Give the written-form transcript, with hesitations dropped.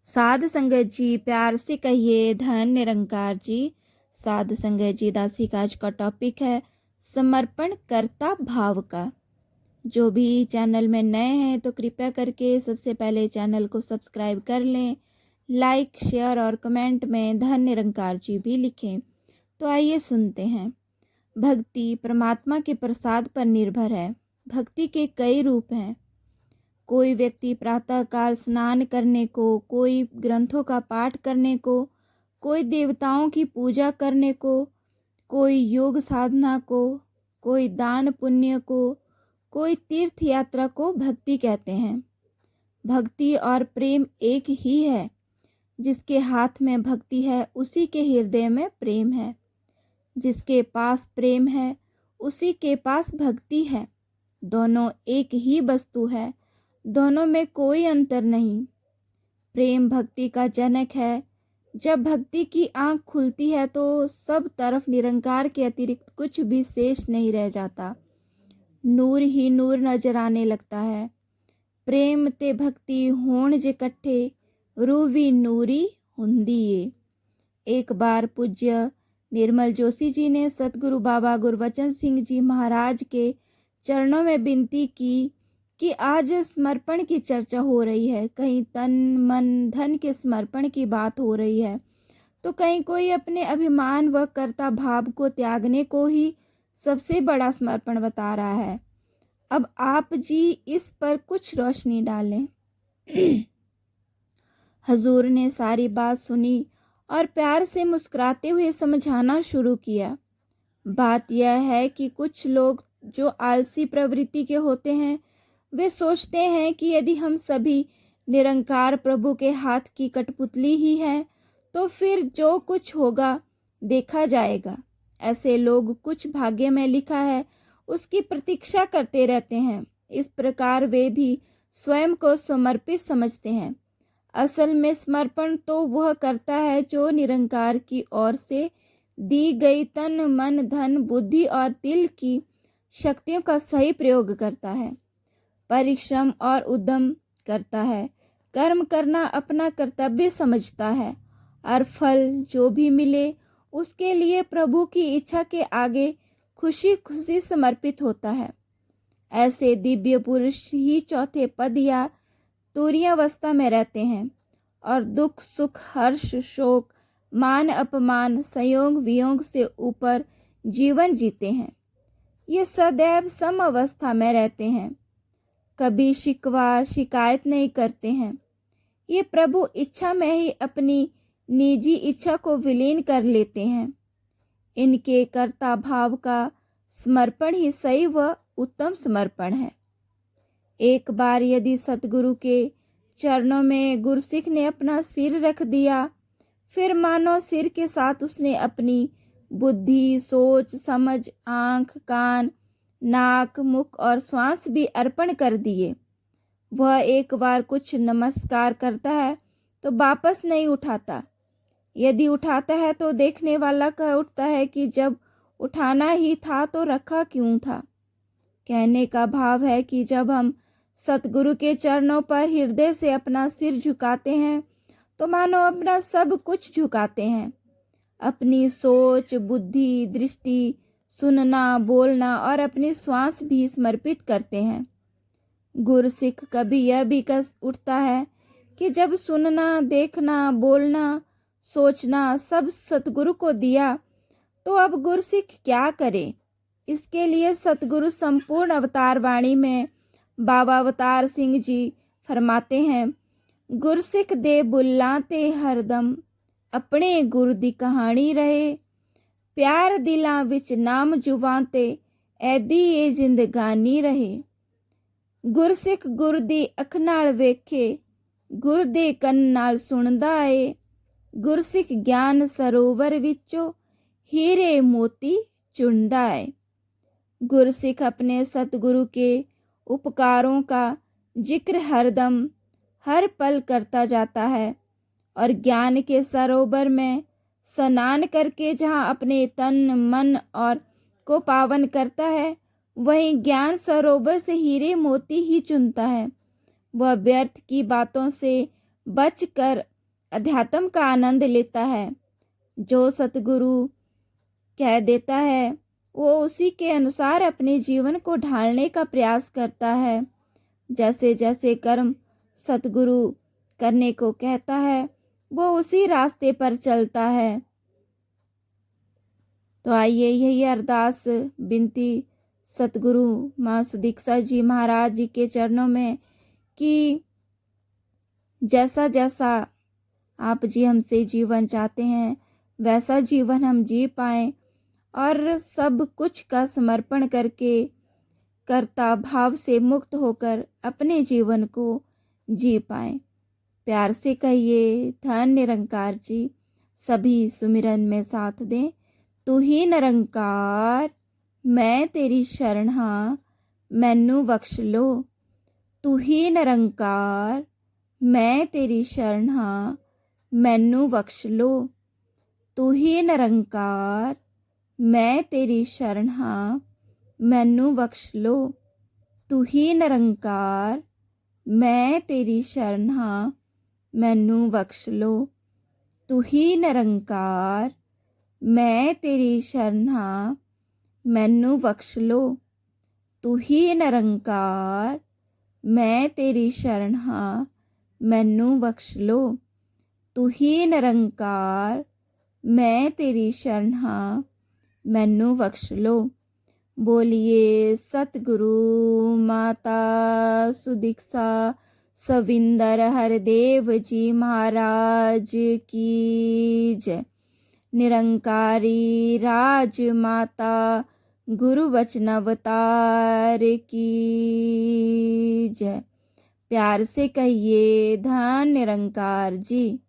साध संगत जी, प्यार से कहिए धन निरंकार जी। साध संगत जी, दासी का आज का टॉपिक है समर्पण कर्ता भाव का। जो भी चैनल में नए हैं तो कृपया करके सबसे पहले चैनल को सब्सक्राइब कर लें, लाइक शेयर और कमेंट में धन निरंकार जी भी लिखें। तो आइए सुनते हैं। भक्ति परमात्मा के प्रसाद पर निर्भर है। भक्ति के कई रूप हैं। कोई व्यक्ति प्रातःकाल स्नान करने को, कोई ग्रंथों का पाठ करने को, कोई देवताओं की पूजा करने को, कोई योग साधना को, कोई दान पुण्य को, कोई तीर्थ यात्रा को भक्ति कहते हैं। भक्ति और प्रेम एक ही है। जिसके हाथ में भक्ति है उसी के हृदय में प्रेम है। जिसके पास प्रेम है उसी के पास भक्ति है। दोनों एक ही वस्तु है, दोनों में कोई अंतर नहीं। प्रेम भक्ति का जनक है। जब भक्ति की आंख खुलती है तो सब तरफ निरंकार के अतिरिक्त कुछ भी शेष नहीं रह जाता। नूर ही नूर नजर आने लगता है। प्रेम ते भक्ति होण जे कट्ठे, रूह भी नूरी हुंदी है। एक बार पूज्य निर्मल जोशी जी ने सतगुरु बाबा गुरबचन सिंह जी महाराज के चरणों में विनती की कि आज समर्पण की चर्चा हो रही है, कहीं तन मन धन के समर्पण की बात हो रही है, तो कहीं कोई अपने अभिमान व कर्ता भाव को त्यागने को ही सबसे बड़ा समर्पण बता रहा है। अब आप जी इस पर कुछ रोशनी डालें। हजूर ने सारी बात सुनी और प्यार से मुस्कुराते हुए समझाना शुरू किया। बात यह है कि कुछ लोग जो आलसी प्रवृत्ति के होते हैं वे सोचते हैं कि यदि हम सभी निरंकार प्रभु के हाथ की कठपुतली ही हैं तो फिर जो कुछ होगा देखा जाएगा। ऐसे लोग कुछ भाग्य में लिखा है उसकी प्रतीक्षा करते रहते हैं। इस प्रकार वे भी स्वयं को समर्पित समझते हैं। असल में समर्पण तो वह करता है जो निरंकार की ओर से दी गई तन मन धन बुद्धि और दिल की शक्तियों का सही प्रयोग करता है, परिश्रम और उद्यम करता है, कर्म करना अपना कर्तव्य समझता है और फल जो भी मिले उसके लिए प्रभु की इच्छा के आगे खुशी खुशी समर्पित होता है। ऐसे दिव्य पुरुष ही चौथे पद या तुरीयावस्था में रहते हैं और दुख सुख हर्ष शोक मान अपमान संयोग वियोग से ऊपर जीवन जीते हैं। ये सदैव सम अवस्था में रहते हैं, कभी शिकवा शिकायत नहीं करते हैं। ये प्रभु इच्छा में ही अपनी निजी इच्छा को विलीन कर लेते हैं। इनके कर्ता भाव का समर्पण ही सही व उत्तम समर्पण है। एक बार यदि सतगुरु के चरणों में गुरसिख ने अपना सिर रख दिया, फिर मानो सिर के साथ उसने अपनी बुद्धि सोच समझ आँख कान नाक मुख और श्वास भी अर्पण कर दिए। वह एक बार कुछ नमस्कार करता है तो वापस नहीं उठाता। यदि उठाता है तो देखने वाला कह उठता है कि जब उठाना ही था तो रखा क्यों था। कहने का भाव है कि जब हम सतगुरु के चरणों पर हृदय से अपना सिर झुकाते हैं तो मानो अपना सब कुछ झुकाते हैं। अपनी सोच बुद्धि दृष्टि सुनना बोलना और अपनी श्वास भी समर्पित करते हैं। गुरसिख कभी यह भी कस उठता है कि जब सुनना देखना बोलना सोचना सब सतगुरु को दिया तो अब गुरसिख क्या करे। इसके लिए सतगुरु संपूर्ण अवतार वाणी में बाबा अवतार सिंह जी फरमाते हैं, गुरसिख दे बुलाते हरदम अपने गुरु दी कहानी रहे, प्यार दिलां विच नाम जुवाते ऐदी ये जिंदगानी रहे। गुरसिख गुर दी अख नाल वेखे, गुर दे कंन नाल सुनदा ਏ। गुरसिख ज्ञान सरोवर विचों हीरे मोती चुनदा ਏ। गुरसिख अपने सतगुरु के उपकारों का जिक्र हरदम हर पल करता जाता है और ज्ञान के सरोवर में स्नान करके जहाँ अपने तन मन और को पावन करता है वहीं ज्ञान सरोवर से हीरे मोती ही चुनता है। वह व्यर्थ की बातों से बचकर अध्यात्म का आनंद लेता है। जो सतगुरु कह देता है वो उसी के अनुसार अपने जीवन को ढालने का प्रयास करता है। जैसे जैसे कर्म सतगुरु करने को कहता है वो उसी रास्ते पर चलता है। तो आइए यही अरदास विनती सतगुरु माँ सुदीक्षा जी महाराज जी के चरणों में कि जैसा जैसा आप जी हमसे जीवन चाहते हैं वैसा जीवन हम जी पाएं और सब कुछ का समर्पण करके कर्ता भाव से मुक्त होकर अपने जीवन को जी पाएं। प्यार से कहिए धन निरंकार जी, सभी सुमिरन में साथ दें। तू ही निरंकार मैं तेरी शरण हाँ, मैनू बख्श लो। तू ही निरंकार मैं तेरी शरण हाँ, मैनू बख्श लो। तू ही निरंकार मैं तेरी शरण हाँ, मैनू बख्श लो। तू ही निरंकार मैं तेरी शरण हाँ, मैनू बख्श लो। तू ही निरंकार मैं तेरी शरण हाँ, मैनू बख्श लो। तू ही निरंकार मैं तेरी शरण हाँ, मैनू बख्श लो। तू ही निरंकार मैं तेरी शरण हाँ, मैनू बख्श लो। बोलिए सतगुरु माता सुदीक्षा सविंदर हरदेव जी महाराज की जय। निरंकारी राज माता गुरु वचन अवतार की जय। प्यार से कहिए धन निरंकार जी।